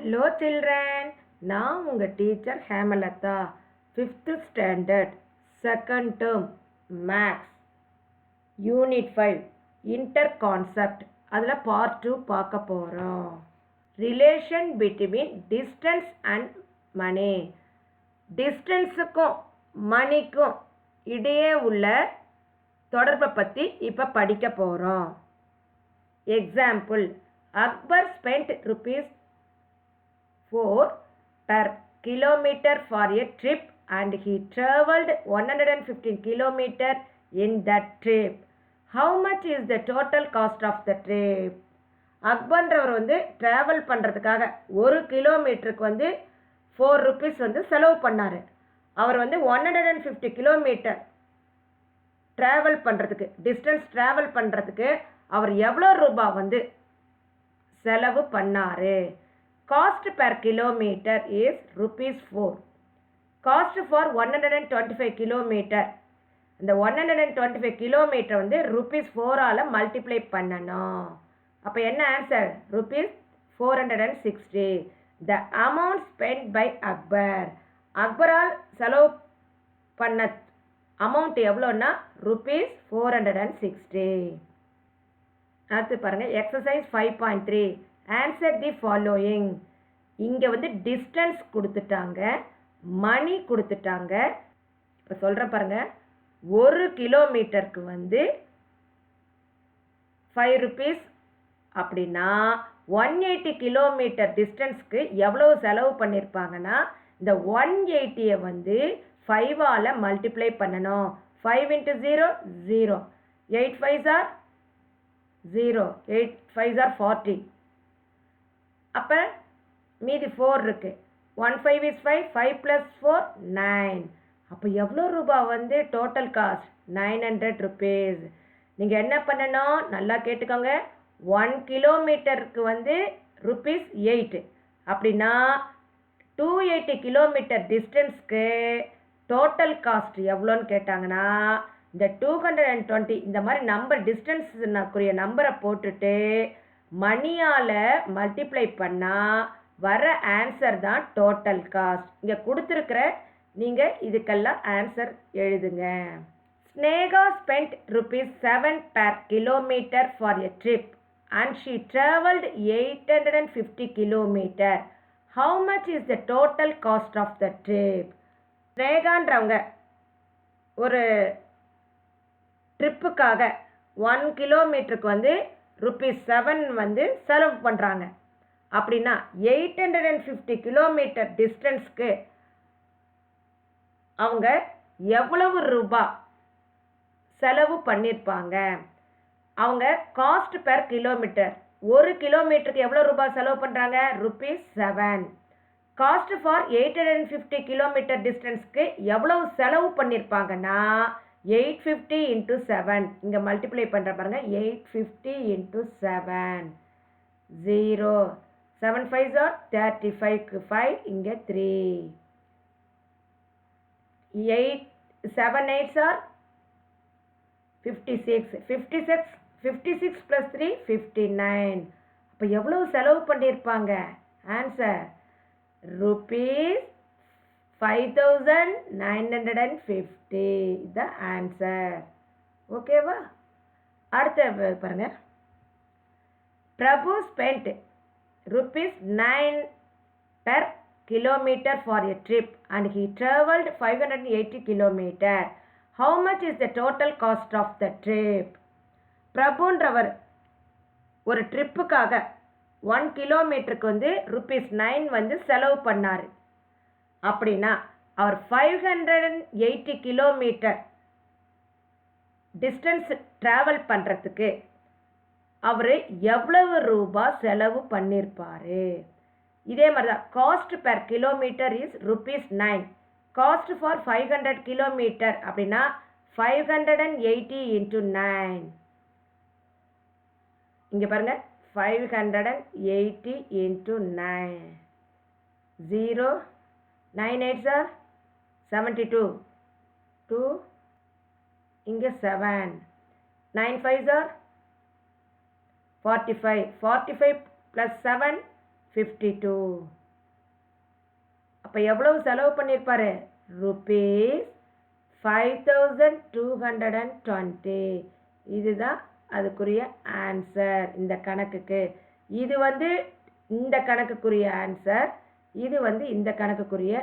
Hello children, நான் உங்கள் teacher Hemalatha 5th standard 2nd term maths unit 5 inter concept அதில் part 2 பார்க்க போகிறோம். Relation between distance and money. டிஸ்டன்ஸுக்கும் மணிக்கும் இடையே உள்ள தொடர்பை பற்றி இப்போ படிக்க போகிறோம். Example, Akbar spend rupees 4 per kilometer for a trip and he travelled 115 kilometer in that trip. How much is the total cost of the trip? அக்பர்ன்றவர் ட்ராவல் பண்ணுறதுக்காக 1 கிலோமீட்டருக்கு 4 rupees செலவு பண்ணார். அவர் 150 கிலோமீட்டர் ட்ராவல் பண்ணுறதுக்கு, டிஸ்டன்ஸ் ட்ராவல் பண்ணுறதுக்கு அவர் எவ்வளோ ரூபாய் செலவு பண்ணார்? Cost per kilometer is rupees 4. Cost for 125 kilometer. இந்த 125 கிலோமீட்டர் rupees 4ஆல் மல்டிப்ளை பண்ணணும். அப்போ என்ன answer? rupees 460. The amount spent by Akbar. அக்பரால் செலவு பண்ண அமௌண்ட் எவ்வளோன்னா rupees 460. அடுத்து பாருங்கள், எக்ஸசைஸ் 5.3. Answer the following. இங்கே டிஸ்டன்ஸ் கொடுத்துட்டாங்க, மணி கொடுத்துட்டாங்க. இப்போ சொல்கிற பாருங்கள், 1 கிலோமீட்டருக்கு 5 rupees அப்படின்னா 180 கிலோமீட்டர் டிஸ்டன்ஸ்க்கு எவ்வளவு செலவு பண்ணியிருப்பாங்கன்னா இந்த 180 5ஆல் மல்டிப்ளை பண்ணணும். 5 into 0 0, 8 5s are 0, 8 5s are 40. அப்போ மீதி 4 இருக்கு. 1 5 is 5, 5 plus 4 9. அப்போ எவ்வளோ ரூபாய் டோட்டல் காஸ்ட்? 900 rupees. நீங்கள் என்ன பண்ணணும் நல்லா கேட்டுக்கோங்க. 1 கிலோமீட்டருக்கு rupees 8 அப்படின்னா 280 கிலோமீட்டர் டிஸ்டன்ஸ்க்கு டோட்டல் காஸ்ட் எவ்வளோன்னு கேட்டாங்கன்னா இந்த 220 இந்த மாதிரி நம்பர் டிஸ்டன்ஸுக்குரிய நம்பரை போட்டுட்டு மணியால் மல்டிப்ளை பண்ணால் வர ஆன்சர் தான் டோட்டல் காஸ்ட். இங்கே கொடுத்துருக்குற நீங்கள் இதுக்கெல்லாம் ஆன்சர் எழுதுங்க. Sneha spend rupees 7 per kilometer for a trip and she travelled 850 kilometer. How much is the total cost of the trip? ஸ்னேகான்றவங்க ஒரு ட்ரிப்புக்காக 1 கிலோமீட்டருக்கு rupees 7 செலவு பண்ணுறாங்க. அப்படின்னா 850 கிலோமீட்டர் டிஸ்டன்ஸ்க்கு அவங்க எவ்வளவு ரூபாய் செலவு பண்ணியிருப்பாங்க? அவங்க காஸ்ட் பெர் கிலோமீட்டர், 1 கிலோமீட்டருக்கு எவ்வளோ ரூபாய் செலவு பண்ணுறாங்க? rupees 7. காஸ்ட் ஃபார் 850 கிலோமீட்டர் டிஸ்டன்ஸ்க்கு எவ்வளவு செலவு பண்ணியிருப்பாங்கன்னா 850 into 7. இங்கே மல்டிப்ளை பண்ணுற பாருங்க, 850 into 7 0, 7 5s are 35, 5 இங்கே 3, 8 7 8s are 56, 56 plus 3 59. அப்போ எவ்வளவு செலவு பண்ணியிருப்பாங்க? Answer rupees 5950 the answer. ஓகேவா? அடுத்த பாருங்க, பிரபு spent rupees 9 per kilometer for a trip and he travelled 580 kilometer. How much is the total cost of the trip? பிரபுன்றவர் ஒரு ட்ரிப்புக்காக 1 கிலோமீட்டருக்கு rupees 9 செலவு பண்ணார். அப்படின்னா அவர் 580 கிலோமீட்டர் டிஸ்டன்ஸ் ட்ராவல் பண்ணுறதுக்கு அவர் எவ்வளவு ரூபாய் செலவு பண்ணியிருப்பார்? இதே மாதிரி தான் cost per kilometre is rupees 9. Cost for 500 kilometre அப்படின்னா 580 into 9. இங்கே பாருங்கள், 580 into 9 0, 9 8s are 72, 2 இங்கே 7, 9 5s are 45, 45 plus 7 52. அப்போ எவ்வளவு செலவு பண்ணியிருப்பாரு? rupees 5220. இதுதான் அதுக்குரிய ஆன்சர் இந்த கணக்குக்கு. இது இந்த கணக்குக்குரிய ஆன்சர், இது இந்த கணக்குக்குரிய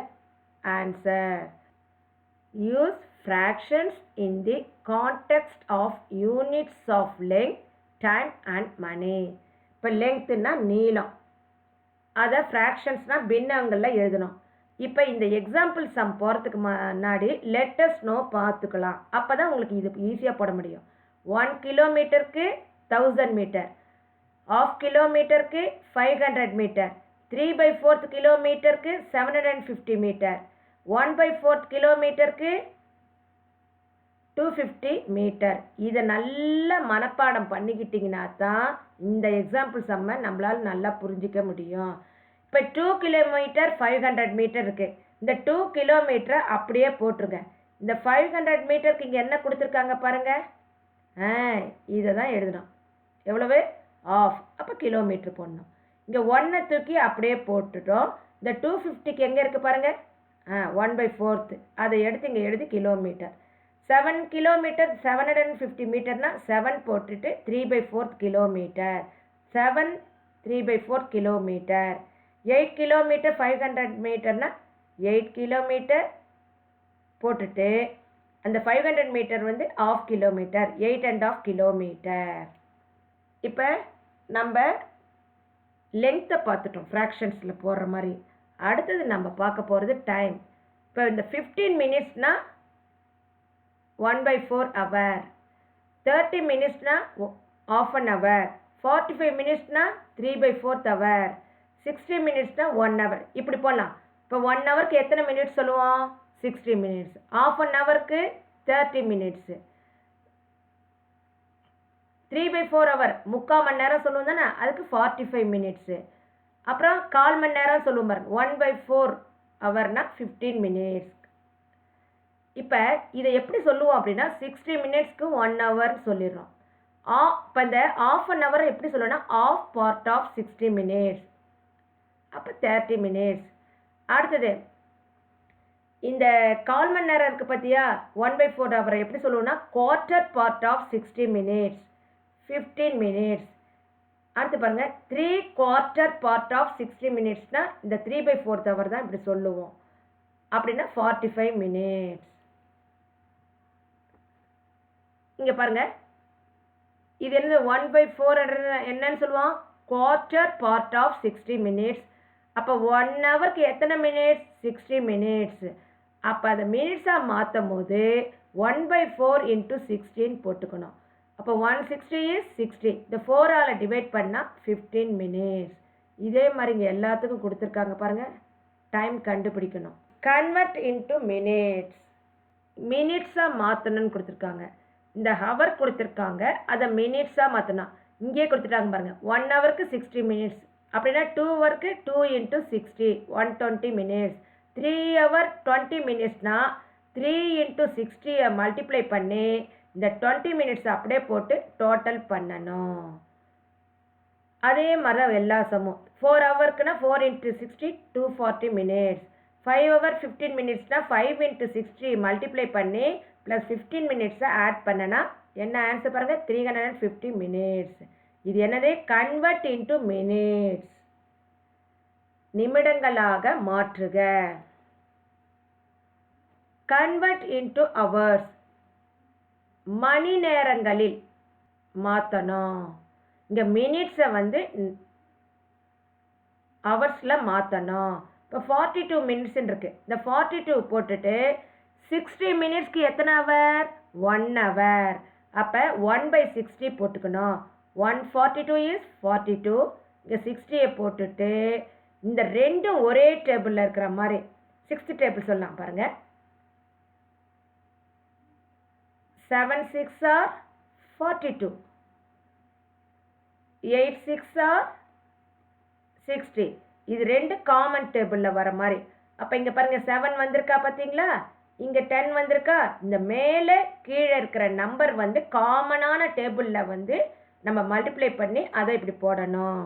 answer. Use fractions in the context of units of length, time and money. இப்போ லெங்க்த்னா நீளம், அதை ஃப்ராக்ஷன்ஸ்னா பின்னங்களில் எழுதணும். இப்போ இந்த எக்ஸாம்பிள் சம் போகிறதுக்கு முன்னாடி லெட்டஸ் நோ பார்த்துக்கலாம். அப்போ தான் உங்களுக்கு இது ஈஸியாக போட முடியும். 1 கிலோமீட்டருக்கு 1000 மீட்டர், ½ கிலோமீட்டருக்கு 500 மீட்டர், 3/4 கிலோமீட்டருக்கு 750 மீட்டர், 1/4 கிலோமீட்டருக்கு 250 மீட்டர். இதை நல்லா மனப்பாடம் பண்ணிக்கிட்டிங்கன்னா தான் இந்த எக்ஸாம்பிள் சம்மை நம்மளால் நல்லா புரிஞ்சிக்க முடியும். இப்போ 2 கிலோமீட்டர் 500 மீட்டர் இருக்குது. இந்த 2 கிலோமீட்டரை அப்படியே போட்டுருங்க. இந்த 500 மீட்டருக்கு இங்கே என்ன கொடுத்துருக்காங்க பாருங்கள். இதை தான் எழுதணும். எவ்வளவு? ½ அப்போ கிலோமீட்டர் போடணும். இங்கே 1 தூக்கி அப்படியே போட்டுட்டோம். இந்த 250க்கு எங்கே இருக்குது பாருங்கள். 1/4 அதை எடுத்து இங்கே எழுதி கிலோமீட்டர். 7 கிலோமீட்டர் 750 மீட்டர்னா 7 போட்டுட்டு 3/4 கிலோமீட்டர். 7 3/4 கிலோமீட்டர். 8 கிலோமீட்டர் 500 மீட்டர்னா 8 கிலோமீட்டர் போட்டுட்டு அந்த 500 மீட்டர் ½ கிலோமீட்டர், 8.5 கிலோமீட்டர். இப்போ நம்ம லெங்க்த்தை பார்த்துட்டோம் ஃப்ராக்ஷன்ஸில் போடுற மாதிரி. அடுத்தது நம்ம பார்க்க போகிறது டைம். இப்போ இந்த 15 மினிட்ஸ்னால் 1/4 hour, 30 மினிட்ஸ்னா ½ an hour, 45 மினிட்ஸ்னா 3/4 hour, 60 மினிட்ஸ்னா 1 hour. இப்படி போடலாம். இப்போ 1 ஹவருக்கு எத்தனை மினிட்ஸ் சொல்லுவோம்? 60 மினிட்ஸ். ½ an hourக்கு 30 minutes. 3/4 hour 3/4 மணி நேரம் சொல்லுவோம் தானே, அதுக்கு 45 மினிட்ஸு. அப்புறம் 1/4 மணி நேரம் சொல்லுவோம் பாருங்க. 1/4 ஹவர்னா 15 மினிட்ஸ். இப்போ இதை எப்படி சொல்லுவோம் அப்படின்னா 60 மினிட்ஸ்க்கு 1 hour சொல்லிடுறோம். இப்போ இந்த ½ an hour எப்படி சொல்லணும்னா ½ part of 60 minutes, அப்போ 30 மினிட்ஸ். அடுத்தது இந்த 1/4 மணி நேரம் இருக்குது பார்த்தியா, 1/4 hour எப்படி சொல்லுவோம்னா quarter part of 60 minutes, 15 minutes. அடுத்து பாருங்கள் 3/4 part of 60 மினிட்ஸ்னால் இந்த 3/4 hour தான் இப்படி சொல்லுவோம். அப்படின்னா 45 மினிட்ஸ். இங்கே பாருங்கள், இது என்னது 1/4 என்னன்னு சொல்லுவோம்? quarter part of 60 minutes. அப்போ 1 ஹவருக்கு எத்தனை மினிட்ஸ்? 60 மினிட்ஸ். அப்போ அதை மினிட்ஸாக மாற்றும் போது 1/4 × 16 போட்டுக்கணும். அப்போ 160 is 60. இந்த 4ஆல் டிவைட் பண்ணால் 15 மினிட்ஸ். இதே மாதிரி இங்கே எல்லாத்துக்கும் கொடுத்துருக்காங்க பாருங்கள். டைம் கண்டுபிடிக்கணும். கன்வெர்ட் இன்ட்டு மினிட்ஸ், மினிட்ஸாக மாற்றணும்னு கொடுத்துருக்காங்க. இந்த ஹவர் கொடுத்துருக்காங்க, அதை மினிட்ஸாக மாற்றணும். இங்கேயே கொடுத்துட்டாங்க பாருங்கள். 1 ஹவருக்கு 60 மினிட்ஸ். அப்படின்னா 2 ஹவருக்கு 2 × 60 120 மினிட்ஸ். 3 ஹவர் 20 மினிட்ஸ்னா 3 × 60 மல்டிப்ளை பண்ணி இந்த 20 மினிட்ஸ் அப்படியே போட்டு டோட்டல் பண்ணணும். அதே மாதிரி தான் எல்லா சமும். 4 ஹவருக்குன்னா 4 × 60 240 மினிட்ஸ். 5 ஹவர் 15 மினிட்ஸ்னா 5 × 60 மல்டிப்ளை பண்ணி ப்ளஸ் 15 மினிட்ஸை ஆட் பண்ணனா என்ன ஆன்சர் பாருங்கள்? 350 மினிட்ஸ். இது என்னது? கன்வெர்ட் இன்ட்டு மினிட்ஸ், நிமிடங்களாக மாற்றுக. கன்வெர்ட் இன்ட்டு ஹவர்ஸ், மணி நேரங்களில் மாற்றணும். இங்கே மினிட்ஸை ஹவர்ஸில் மாற்றணும். இப்போ 42 மினிட்ஸ்ன்னு இருக்குது. இந்த 42 போட்டுட்டு 60 மினிட்ஸ்க்கு எத்தனை ஹவர்? 1 ஹவர். அப்போ 1/60 போட்டுக்கணும். 142 is 42. இங்கே 60 போட்டுட்டு இந்த ரெண்டும் ஒரே டேபிளில் இருக்கிற மாதிரி 6th டேபிள் சொல்லலாம் பாருங்கள். 7 6 are 42, 8 6 are 60. இது ரெண்டு காமன் டேபிளில் வர மாதிரி. அப்போ இங்கே பாருங்கள் 7 வந்திருக்கா பார்த்தீங்களா, இங்கே 10 வந்திருக்கா. இந்த மேலே கீழே இருக்கிற நம்பர் காமனான டேபிளில் நம்ம மல்டிப்ளை பண்ணி அதை இப்படி போடணும்.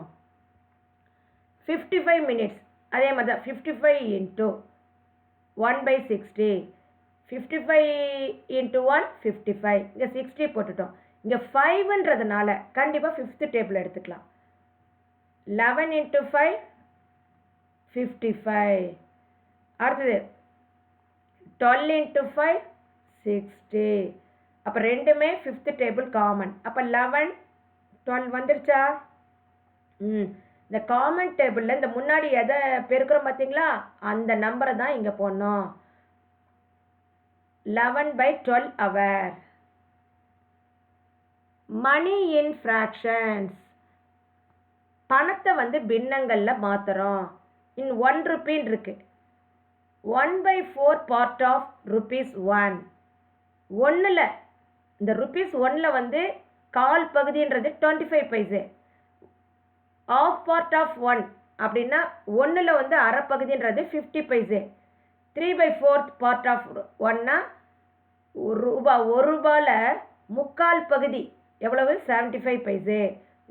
55 மினிட்ஸ் அதே மாதிரி தான் 55 இன்ட்டு 1/60 55 இன்ட்டு 1 55 இங்கே 60 போட்டுட்டோம். இங்கே 5ன்றதுனால கண்டிப்பாக 5th டேபிள் எடுத்துக்கலாம். 11 இன்ட்டு 5 55. அடுத்தது 12 இன்ட்டு 5 60. அப்போ ரெண்டுமே 5th டேபிள் காமன். அப்போ 11 12 வந்துருச்சா? இந்த காமன் டேபிளில் இந்த முன்னாடி எதை பெருக்கிறோம் பார்த்தீங்களா, அந்த நம்பரை தான் இங்கே போடணும். 11/12 hour. மணி இன் ஃப்ராக்ஷன்ஸ், பணத்தை வந்து பின்னங்களில் மாற்றுறோம். இன் 1 ரூபீன்னு இருக்கு. 1/4 பார்ட் ஆஃப் ₹1. ஒன்றில் இந்த ₹1 வந்து கால் பகுதின்றது 25 பைசே. ஆஃப் பார்ட் ஆஃப் 1 அப்படின்னா ஒன்றில் வந்து அரை பகுதின்றது 50 பைசே. 3/4 பார்ட் ஆஃப் 1னா ₹1 முக்கால் பகுதி எவ்வளவு? 75 பைசே.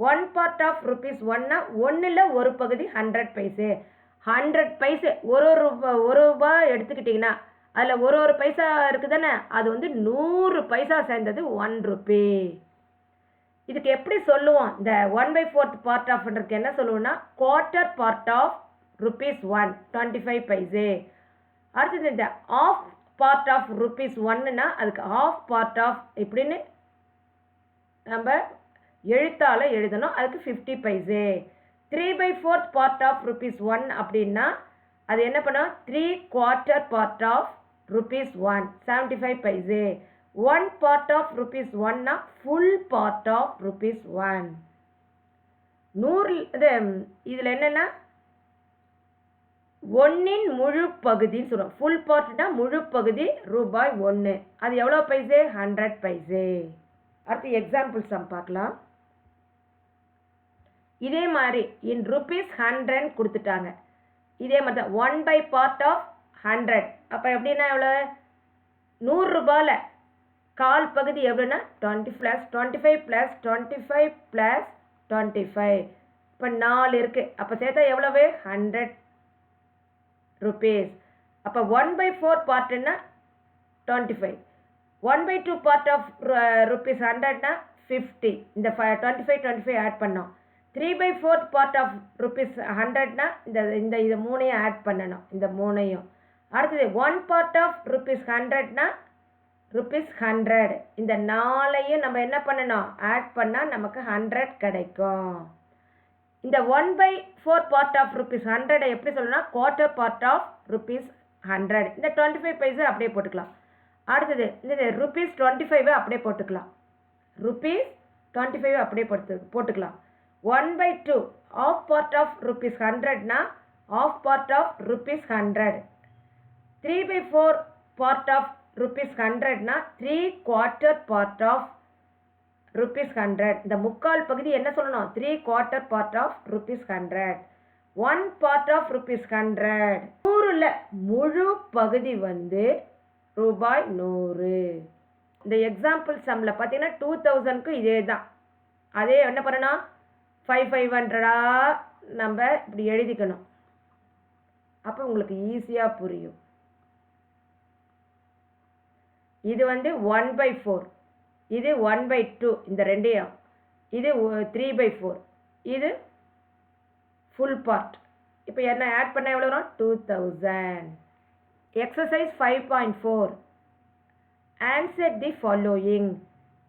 1 பார்ட் ஆஃப் ₹1னா ஒன்றில் ஒரு பகுதி 100 பைசே. 100 பைசே ஒரு ரூபாய் எடுத்துக்கிட்டிங்கன்னா அதில் ஒரு பைசா இருக்குது தானே, அது வந்து 100 பைசா சேர்ந்தது 1 ரூபி. இதுக்கு எப்படி சொல்லுவோம்? இந்த 1/4 பார்ட் ஆஃப்ன்றதுக்கு என்ன சொல்லுவோம்னா குவார்ட்டர் பார்ட் ஆஃப் ₹1 25 பைசே. அடுத்தது இந்த ஆஃப் பார்ட் ஆஃப் ₹1னா அதுக்கு ஆஃப் பார்ட் ஆஃப் இப்படின்னு நம்ம எழுத்தால் எழுதணும். அதுக்கு 50 பைசே. 3/4 பார்ட் ஆஃப் ₹1 அப்படின்னா அது என்ன பண்ணோம்? 3/4 பார்ட் ஆஃப் ₹1 75 பைசே. 1 பார்ட் ஆஃப் ₹1னா ஃபுல் பார்ட் ஆஃப் ₹1. 100 இதில் என்னென்னா 1ன் முழு பகுதின்னு சொல்லுவோம். ஃபுல் பார்ட்னா முழு பகுதி ₹1. அது எவ்வளோ பைசே? 100 பைசே. அடுத்து எக்ஸாம்பிள் சம் பார்க்கலாம். இதே மாதிரி இன் ₹100 கொடுத்துட்டாங்க. இதே மாதிரி தான் 1 பார்ட் ஆஃப் 100. அப்போ எப்படின்னா எவ்வளோ? 100 ரூபாயில் கால் பகுதி எவ்வளோன்னா 20 + 25 + 25 + 25. இப்போ 4 இருக்குது. அப்போ சேர்த்தா எவ்வளவு? 100 rupees. அப்போ 1/4 பார்ட்டுன்னா 25. 1/2 பார்ட் ஆஃப் ₹100னா 50. இந்த 25 ஆட் பண்ணோம். 3/4 பார்ட் ஆஃப் ₹100னா இந்த இது மூணையும் ஆட் பண்ணணும். இந்த மூணையும். அடுத்தது 1 பார்ட் ஆஃப் ₹100னா ₹100. இந்த 4ஐயும் நம்ம என்ன பண்ணணும்? ஆட் பண்ணால் நமக்கு 100 கிடைக்கும். இந்த 1/4 பார்ட் ஆஃப் ₹100 எப்படி சொல்லணும்னா குவார்ட்டர் பார்ட் ஆஃப் ₹100. இந்த 25 பைசா அப்படியே போட்டுக்கலாம். அடுத்தது இந்த ₹25 அப்படியே போட்டுக்கலாம். ₹25 அப்படியே போட்டுக்கலாம். 1/2 ஆஃப் பார்ட் ஆஃப் ₹100னா half part of ₹100. 3/4 part of ₹100னா 3/4 பார்ட் ஆஃப் ₹100. இந்த முக்கால் பகுதி என்ன சொல்லணும்? 3/4 பார்ட் ஆஃப் ₹100. 1 part of ₹100. 100ல் முழு பகுதி வந்து ₹100. இந்த எக்ஸாம்பிள் சம்மில் பார்த்தீங்கன்னா 2000க்கு இதே தான். அதே என்ன பண்ணணும்? 500 நம்ம இப்படி எழுதிக்கணும். அப்போ உங்களுக்கு ஈஸியாக புரியும். இது வந்து 1/4, இது 1/2, இந்த ரெண்டையும். இது 3/4, இது ஃபுல் பார்ட். இப்போ என்ன ஆட் பண்ண எவ்வளோ வரும்? 2000. Exercise 5.4. Answer the following.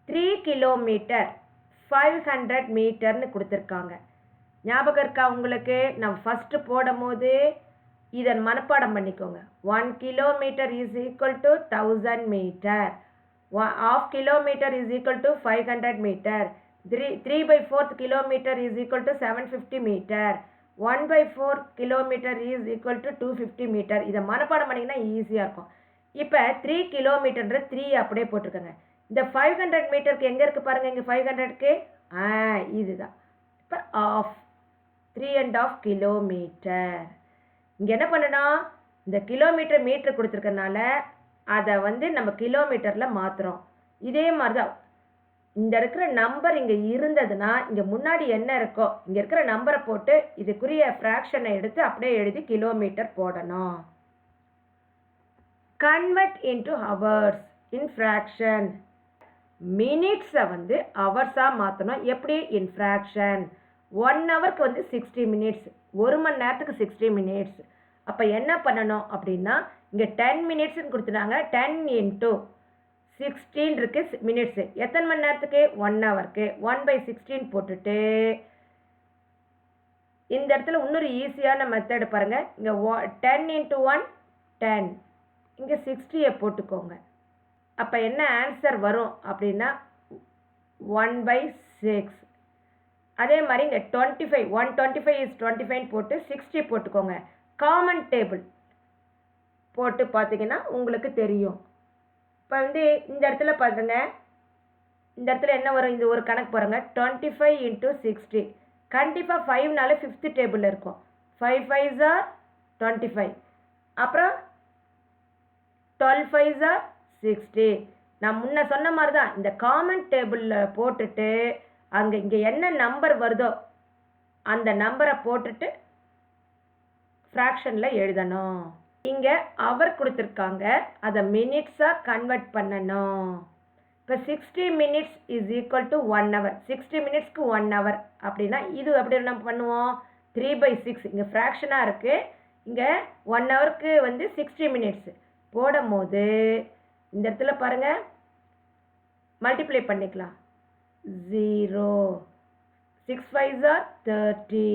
3 kilometre 500 மீட்டர்னு கொடுத்துருக்காங்க. ஞாபகம் இருக்கா உங்களுக்கு? நம்ம ஃபஸ்ட்டு போடும் போது இதன் மனப்பாடம் பண்ணிக்கோங்க. 1 kilometre is equal to 1000 metre. 1/2 kilometre is equal to 500 metre. 3/4 kilometre is equal to 750 metre. 1/4 kilometre is equal to 250 metre. இதை மனப்பாடம் பண்ணிங்கன்னா ஈஸியாக இருக்கும். இப்போ 3 கிலோமீட்டர்ன்ற 3 அப்படியே போட்டிருக்காங்க. இந்த 500 மீட்டருக்கு எங்கே இருக்குது பாருங்கள்? இங்கே 500க்கு இதுதான். இப்போ ஆஃப் 3.5 கிலோமீட்டர். இங்கே என்ன பண்ணணும்? இந்த கிலோமீட்டர் மீட்டர் கொடுத்துருக்கனால அதை வந்து நம்ம கிலோமீட்டரில் மாற்றுறோம். இதே மாதிரி தான் இந்த இருக்கிற நம்பர் இங்கே இருந்ததுன்னா இங்கே முன்னாடி என்ன இருக்கோ இங்கே இருக்கிற நம்பரை போட்டு இதுக்குரிய ஃப்ராக்ஷனை எடுத்து அப்படியே எழுதி கிலோமீட்டர் போடணும். Convert into hours in fraction. மினிட்ஸை வந்து ஹவர்ஸாக மாற்றணும். எப்படி? இன் ஃப்ராக்ஷன். 1 ஹவருக்கு வந்து 60 மினிட்ஸ், 1 மணி நேரத்துக்கு 60 மினிட்ஸ். அப்போ என்ன பண்ணணும் அப்படின்னா இங்கே 10 மினிட்ஸ்ன்னு கொடுத்துட்டாங்க. 10 இன்ட்டு 16 இருக்கு மினிட்ஸு. எத்தனை மணி நேரத்துக்கு? 1 ஹவருக்கு. 1/16 போட்டுட்டு இந்த இடத்துல இன்னொரு ஈஸியான மெத்தடு பாருங்கள். இங்கே 10 இன்ட்டு 1 10, இங்கே 60 போட்டுக்கோங்க. அப்போ என்ன ஆன்சர் வரும் அப்படின்னா 1/6. அதே மாதிரி இங்கே 25, 125 இஸ் 25 போட்டு 60 போட்டுக்கோங்க. காமன் டேபிள் போட்டு பார்த்தீங்கன்னா உங்களுக்கு தெரியும். இப்போ வந்து இந்த இடத்துல பாருங்க, இந்த இடத்துல என்ன வரும்? இந்த ஒரு கணக்கு பாருங்க. 25 இன்ட்டு 60. கண்டிப்பாக 5நால 5th டேபிள் இருக்கும். 5 5s are 25. அப்புறம் 12 5s are 60. நான் முன்ன சொன்ன மாதிரி தான் இந்த காமன் டேபிளில் போட்டுட்டு அங்கே இங்கே என்ன நம்பர் வருதோ அந்த நம்பரை போட்டுட்டு ஃப்ராக்ஷனில் எழுதணும். இங்கே அவர் கொடுத்துருக்காங்க, அதை மினிட்ஸாக கன்வெர்ட் பண்ணணும். இப்போ 60 minutes is equal to 1 hour. 60 மினிட்ஸ்க்கு 1 ஹவர் அப்படின்னா இது அப்படி நம்ம பண்ணுவோம் 3/6. இங்கே ஃப்ராக்ஷனாக இருக்குது. இங்கே 1 ஹவருக்கு வந்து 60 மினிட்ஸ் போடும் போது இந்த இடத்துல பாருங்கள் மல்டிப்ளை பண்ணிக்கலாம். 0 6 5s are 30.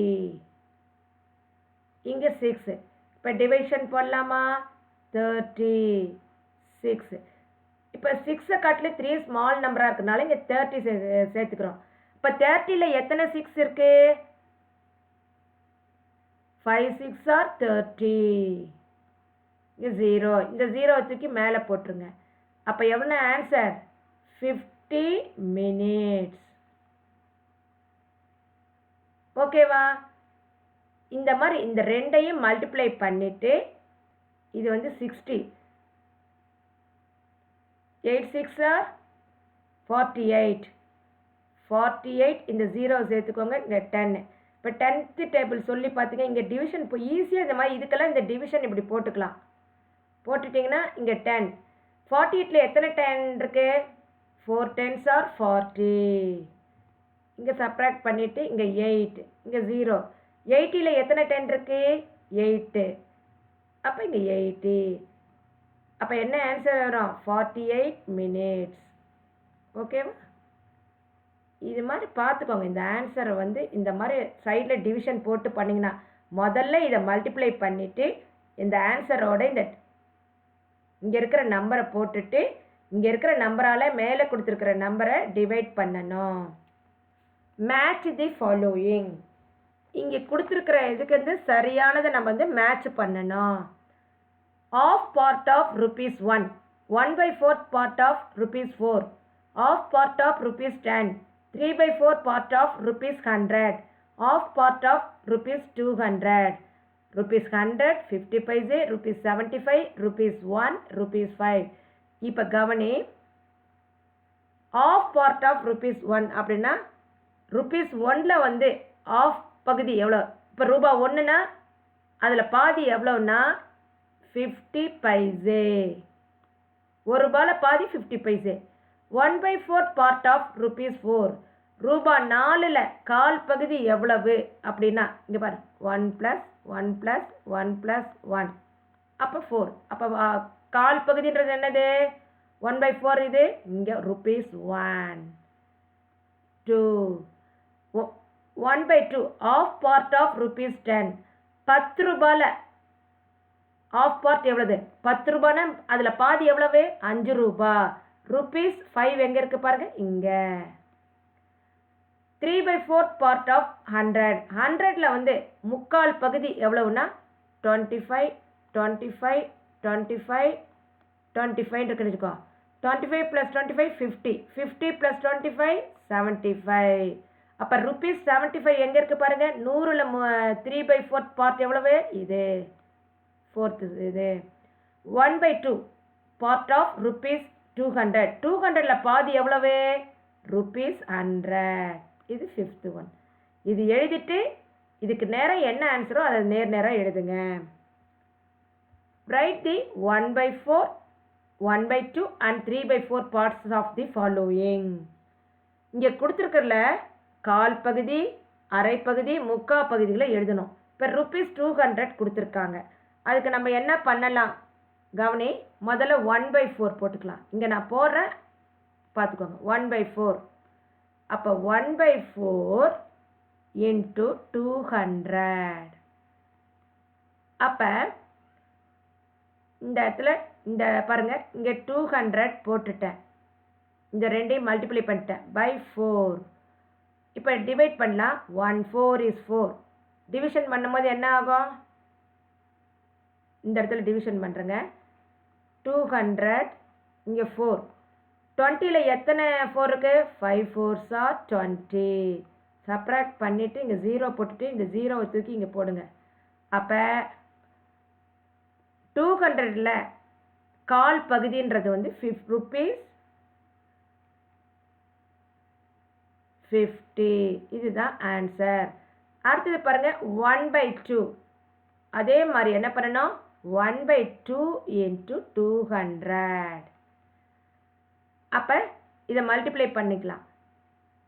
இங்கே 6. இப்போ டிவைஷன் போடலாமா? 36. இப்போ 6 காட்டில் 3 ஸ்மால் நம்பராக இருக்கிறதுனால இங்கே 30 சேர்த்துக்கிறோம். இப்போ 30ல் எத்தனை 6 இருக்கு? 5 6 are 30. இங்கே 0. இந்த 0 தூக்கி மேலே போட்டுருங்க. அப்போ எவ்வளோ ஆன்சர்? 50 மினிட்ஸ். ஓகேவா? இந்த மாதிரி இந்த ரெண்டையும் மல்டிப்ளை பண்ணிவிட்டு இது வந்து 60. 8 6 are 48. 48 இந்த 0 சேர்த்துக்கோங்க. இங்கே 10. இப்போ 10th டேபிள் சொல்லி பார்த்தீங்க. இங்கே டிவிஷன் இப்போ ஈஸியாக இந்த மாதிரி இதுக்கெல்லாம் இந்த டிவிஷன் இப்படி போட்டுக்கலாம். போட்டுட்டிங்கன்னா இங்கே 10. 48ல் எத்தனை 10 இருக்கு? 4 10s are 40. இங்கே சப்ராக்ட் பண்ணிவிட்டு இங்கே 8, இங்கே 0. 80ல் எத்தனை 10 இருக்கு? 8. அப்போ இங்கே 80. அப்போ என்ன ஆன்சர் வரும்? 48 மினிட்ஸ். ஓகேவா? இது மாதிரி பார்த்துக்கோங்க. இந்த ஆன்சரை வந்து இந்த மாதிரி சைடில் டிவிஷன் போட்டு பண்ணிங்கன்னா முதல்ல இதை மல்டிப்ளை பண்ணிவிட்டு இந்த ஆன்சரோட இந்த இங்கே இருக்கிற நம்பரை போட்டுட்டு இங்கே இருக்கிற நம்பரால் மேலே கொடுத்துருக்கிற நம்பரை டிவைட் பண்ணணும். Match the following. இங்கே கொடுத்துருக்கிற இதுக்கு வந்து சரியானதை நம்ம வந்து மேட்ச் பண்ணணும். Half part of ₹1, 1/4 part of ₹4, half part of ₹10, 3/4 part of ₹100, half part of ₹200, ₹100, 50 paise, ₹75, ₹1, ₹5. இப்போ கவனி, ஆஃப் பார்ட் ஆஃப் ₹1 அப்படின்னா ₹1ல் வந்து ஆஃப் பகுதி எவ்வளோ? இப்போ ₹1னா அதில் பாதி எவ்வளோன்னா 50 பைசே. ₹1 பாதி 50 பைசே. 1/4 பார்ட் ஆஃப் ₹4, ₹4ல் கால் பகுதி எவ்வளவு அப்படின்னா இங்கே பாரு 1 + 1 + 1 + 1 அப்போ 4. அப்போ கால் பகுதின்றது என்னது? 1/4. இது இங்கே ₹1. 2 1/2 ஆஃப் பார்ட் ஆஃப் ₹10, ₹10ல் ஆஃப் பார்ட் எவ்வளவு? ₹10னா அதில் பாதி எவ்வளவு? ₹5. ₹5 எங்கே இருக்குது பாருங்க, இங்கே. 3/4 பார்ட் ஆஃப் 100, 100ல் வந்து முக்கால் பகுதி எவ்வளவுன்னா 25 25 25 25 இருக்குன்னு வச்சுக்கோ. 25 + 25 50, 50 + 25 75. அப்போ ₹75 எங்கே இருக்குது பாருங்க. 100ல் 3/4 பார்ட் எவ்வளவு? இது 4th இது. 1/2 பார்ட் ஆஃப் ₹200, 200ல் பாதி எவ்வளவு? ₹100. இது 5th ஒன். இது எழுதிட்டு இதுக்கு நேரம் என்ன ஆன்சரோ அதை நேராக எழுதுங்க. Write the 1/4, 1/2 and 3/4 parts of the following. இங்கே கொடுத்துருக்கறல கால் பகுதி, அரை பகுதி, முக்கால் பகுதிகளை எழுதணும். இப்போ ₹200 கொடுத்துருக்காங்க. அதுக்கு நம்ம என்ன பண்ணலாம் கவனி. முதல்ல 1/4 போட்டுக்கலாம். இங்கே நான் போடுறேன் பார்த்துக்கோங்க. 1/4. அப்போ 1/4 into 200. அப்போ இந்த இடத்துல இந்த பாருங்க, இங்கே 200 போட்டுட்டேன். இந்த ரெண்டையும் மல்டிப்ளை பண்ணிட்டேன் by 4. இப்போ டிவைட் பண்ணலாம். 1/4 is 4. டிவிஷன் பண்ணும்போது என்ன ஆகும்? இந்த இடத்துல டிவிஷன் பண்ணுறேங்க. 200 இங்கே 4. 20ல் எத்தனை 4 இருக்கு? 5 4s are 20. சப்ராக்ட் பண்ணிவிட்டு இங்கே 0 போட்டுட்டு இந்த 0வை தூக்கி இங்கே போடுங்க. அப்போ 200ல் கால் பகுதின்றது வந்து ₹50. இதுதான் ஆன்சர். அடுத்தது பாருங்கள் 1/2. அதே மாதிரி என்ன பண்ணணும்? 1/2 into 200. அப்போ இதை மல்டிப்ளை பண்ணிக்கலாம்.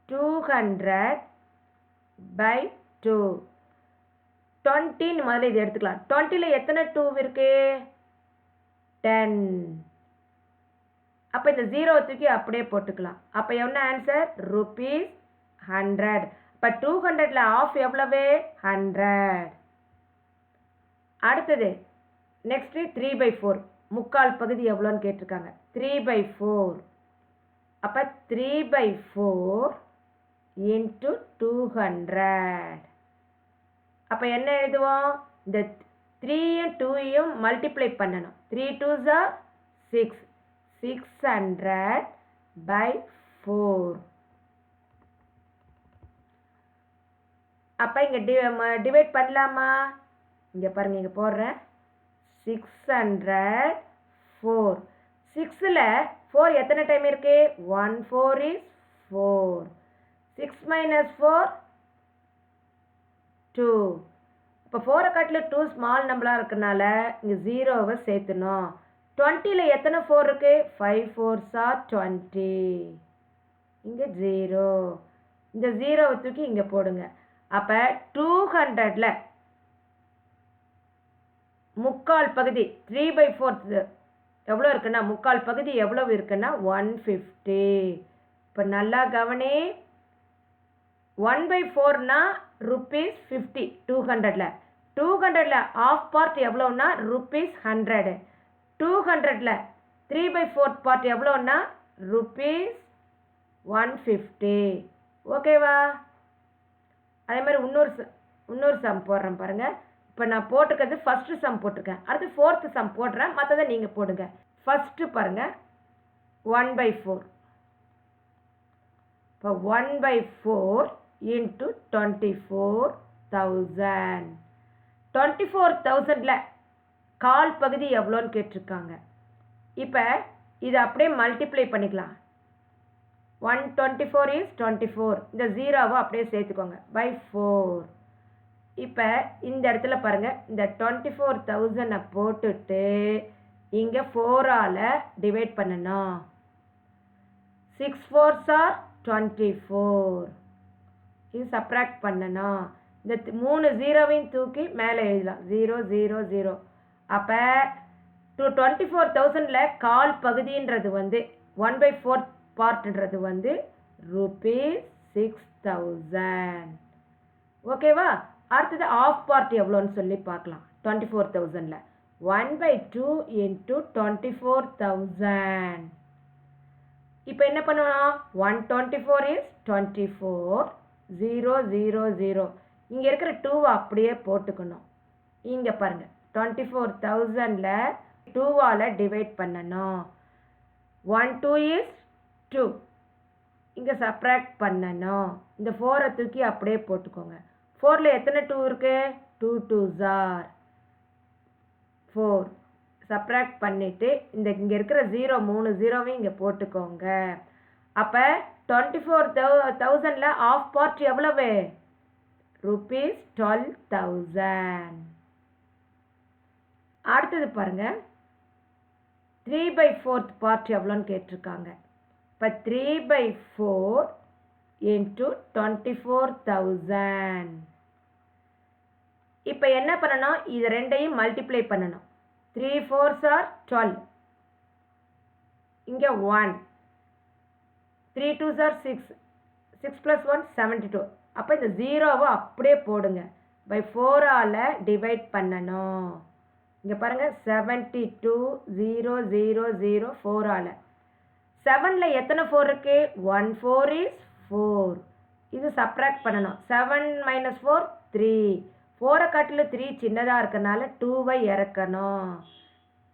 200/2. 20ன்னு முதல்ல இது எடுத்துக்கலாம். 20ல் எத்தனை 2 இருக்கு? 10. அப்போ இந்த 0 தூக்கி அப்படியே போட்டுக்கலாம். அப்போ என்ன ஆன்சர்? ₹100. இப்போ 200ல் ஆஃப் எவ்வளவு? 100. அடுத்தது நெக்ஸ்ட்டு 3/4. முக்கால் பகுதி எவ்வளோன்னு கேட்டிருக்காங்க. 3/4. அப்போ 3/4 into 200. அப்போ என்ன எழுதுவோம்? இந்த 3யும் 2யும் மல்டிப்ளை பண்ணணும். 3 2s are 6. 600/4. அப்போ இங்கே டிவைட் பண்ணலாமா? இங்கே பாருங்கள், இங்கே போடுறேன். 600/4. 6ல் 4 எத்தனை டைம் இருக்கு? 1 4 is 4. 6 minus 4 2. இப்போ 4 காட்டில் 2 ஸ்மால் நம்பராக இருக்கனால இங்கே 0வை சேர்த்துணும். 20ல் எத்தனை 4 இருக்கு? 5 4s are 20. இங்கே 0. இந்த 0வை தூக்கி இங்கே போடுங்க. அப்போ 200ல் முக்கால் பகுதி 3/4 எவ்வளோ இருக்குன்னா, முக்கால் பகுதி எவ்வளவு இருக்குன்னா 150. இப்போ நல்லா கவனி. 1/4னா ₹50. 200ல் 200ல் ஆஃப் பார்ட் எவ்வளோன்னா ₹100. 200ல் 3/4 பார்ட் எவ்வளோன்னா ₹150. ஓகேவா? அதே மாதிரி இன்னொரு சம் போடுறேன் பாருங்கள். இப்போ நான் போட்டிருக்கிறது ஃபஸ்ட்டு சம் போட்டிருக்கேன். அடுத்து 4th சம் போடுறேன். மற்றதை நீங்கள் போடுங்க. ஃபஸ்ட்டு பாருங்கள் 1/4. இப்போ 1/4 into 24,000. 24,000ல் கால் பகுதி எவ்வளோன்னு கேட்டிருக்காங்க. இப்போ இதை அப்படியே மல்டிப்ளை பண்ணிக்கலாம். 124 is 24. இந்த 0வை அப்படியே சேர்த்துக்கோங்க by 4. இப்போ இந்த இடத்துல பாருங்கள், இந்த 24,000 போட்டுட்டு இங்கே 4ஆல் டிவைட் பண்ணணும். 6 4s are 24. இது சப்ராக்ட் பண்ணணும். இந்த 3 0வையும் தூக்கி மேலே எழுதலாம். 0 0 0. அப்போ 24,000ல் கால் பகுதின்றது வந்து 1/4 பார்ட்ன்றது வந்து ₹6,000. ஓகேவா? அடுத்தது ஆஃப் பார்ட் எவ்வளோன்னு சொல்லி பார்க்கலாம். 24,000ல் 1/2 into 24,000. இப்போ என்ன பண்ணணும்? 124 is 24. 0 0 0. இங்கே இருக்கிற 2வை அப்படியே போட்டுக்கணும். இங்கே பாருங்கள், 24,000ல் 2ஆல் டிவைட் பண்ணணும். 1 2 is 2. இங்கே சப்ராக்ட் பண்ணணும். இந்த 4ை தூக்கி அப்படியே போட்டுக்கோங்க. 4ல் எத்தனை 2 இருக்கு? 2 2s are 4. சப்ராக்ட் பண்ணிவிட்டு இந்த இங்கே இருக்கிற 0 3 0வையும் இங்கே போட்டுக்கோங்க. அப்போ 24,000ல ஆஃப் பார்ட் எவ்வளவு? rupees 12,000. அடுத்தது பாருங்க, 3/4 பார்ட் எவ்வளோன்னு கேட்டிருக்காங்க. இப்போ 3/4 into 24,000. இப்போ என்ன பண்ணணும்? இது ரெண்டையும் மல்டிப்ளை பண்ணணும். 3 4s are 12. இங்கே 1. 3 2s are 6. 6 plus 1 72. அப்போ இந்த ஜீரோவை அப்படியே போடுங்க. பை 4ஆல் டிவைட் பண்ணணும். இங்கே பாருங்கள், 72 0 0 0 4ஆல். 7ல் எத்தனை 4 இருக்கு? 1 4 is 4. இது சப்ராக்ட் பண்ணணும். 7 minus 4 3. 4 காட்டில் 3 சின்னதாக இருக்கனால 2வை இறக்கணும்.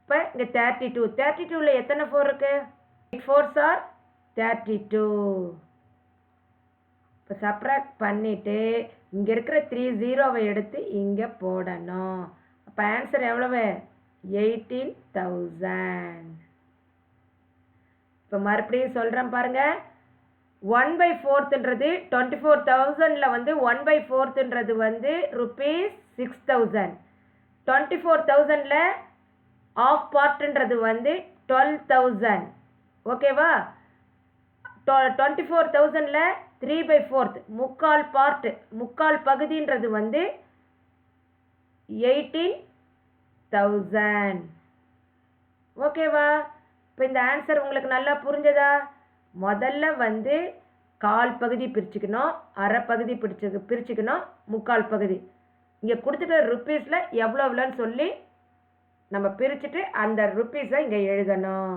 இப்போ இங்கே 32. 32ல் எத்தனை 4 இருக்கு? 8 4s are 32. இப்போ சப்ராக்ட் பண்ணிவிட்டு இங்கே இருக்கிற 3 ஜீரோவை எடுத்து இங்கே போடணும். அப்போ ஆன்சர் எவ்வளவு? 18,000. இப்போ மறுபடியும் சொல்கிறேன் பாருங்கள். 1/4ன்றது 24,000ல் வந்து 1/4ன்றது வந்து rupees 6,000. 24,000ல் ஆஃப் பார்ட்ன்றது வந்து 12,000. ஓகேவா? 24,000ல் 3/4 முக்கால் பார்ட், முக்கால் பகுதின்றது வந்து 18,000. ஓகேவா? இப்போ இந்த ஆன்சர் உங்களுக்கு நல்லா புரிஞ்சதா? முதல்ல வந்து கால் பகுதி பிரிச்சுக்கணும், அரை பகுதி பிரிச்சுக்கணும், முக்கால் பகுதி. இங்கே கொடுத்துட்ட ருப்பீஸில் எவ்வளோன்னு சொல்லி நம்ம பிரிச்சுட்டு அந்த ருப்பீஸை இங்கே எழுதணும்.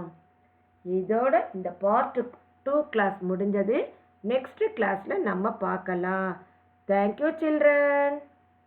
இதோட இந்த பார்ட் 2 கிளாஸ் முடிஞ்சது. நெக்ஸ்ட் கிளாஸில் நம்ம பார்க்கலாம். Thank you children.